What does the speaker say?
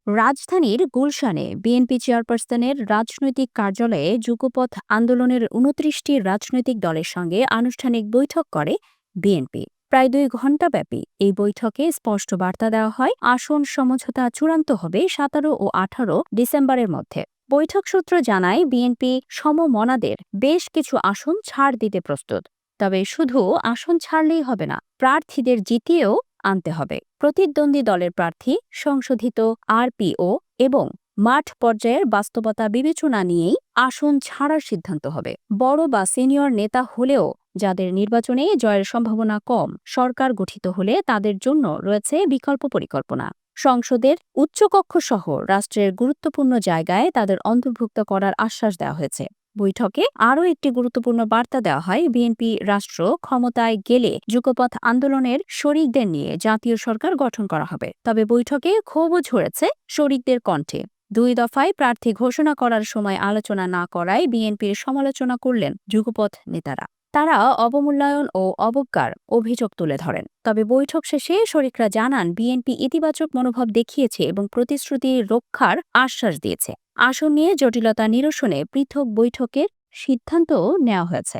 রাজধানীর গুলশানে বিএনপি চেয়ারপারসনের রাজনৈতিক কার্যালয়ে যুগপথ আন্দোলনের ২৯টি রাজনৈতিক দলের সঙ্গে আনুষ্ঠানিক বৈঠক করে বিএনপি। প্রায় ২ ঘণ্টাব্যাপী এই বৈঠকে স্পষ্ট বার্তা দেওয়া হয়, আসন সমঝোতা চূড়ান্ত হবে ১৭ ও ১৮ ডিসেম্বরের মধ্যে। বৈঠক সূত্র জানায়, বিএনপি সমমনাদের বেশ কিছু আসন ছাড় দিতে প্রস্তুত। তবে শুধু আসন ছাড়লেই হবে না, প্রার্থীদের জিতিয়েও আনতে হবে। প্রতিদ্বন্দ্বী দলের প্রার্থী, সংশোধিত আরপিও এবং মাঠ পর্যায়ের বাস্তবতা বিবেচনা নিয়েই আসন ছাড়ার সিদ্ধান্ত হবে। বড় বা সিনিয়র নেতা হলেও যাদের নির্বাচনে জয়ের সম্ভাবনা কম, সরকার গঠিত হলে তাদের জন্য রয়েছে বিকল্প পরিকল্পনা। সংসদের উচ্চকক্ষ সহ রাষ্ট্রের গুরুত্বপূর্ণ জায়গায় তাদের অন্তর্ভুক্ত করার আশ্বাস দেওয়া হয়েছে। বৈঠকে আরও একটি গুরুত্বপূর্ণ বার্তা দেওয়া হয়, বিএনপি রাষ্ট্র ক্ষমতায় গেলে যুগপথ আন্দোলনের শরিকদের নিয়ে জাতীয় সরকার গঠন করা হবে। তবে বৈঠকে ক্ষোভও ঝরেছে শরিকদের কণ্ঠে। ২ দফায় প্রার্থী ঘোষণা করার সময় আলোচনা না করায় বিএনপির সমালোচনা করলেন যুগপথ নেতারা। তারা অবমূল্যায়ন ও অবজ্ঞার অভিযোগ তুলে ধরেন। তবে বৈঠক শেষে শরিকরা জানান, বিএনপি ইতিবাচক মনোভাব দেখিয়েছে এবং প্রতিশ্রুতি রক্ষার আশ্বাস দিয়েছে। আসন নিয়ে জটিলতা নিরসনে পৃথক বৈঠকের সিদ্ধান্তও নেওয়া হয়েছে।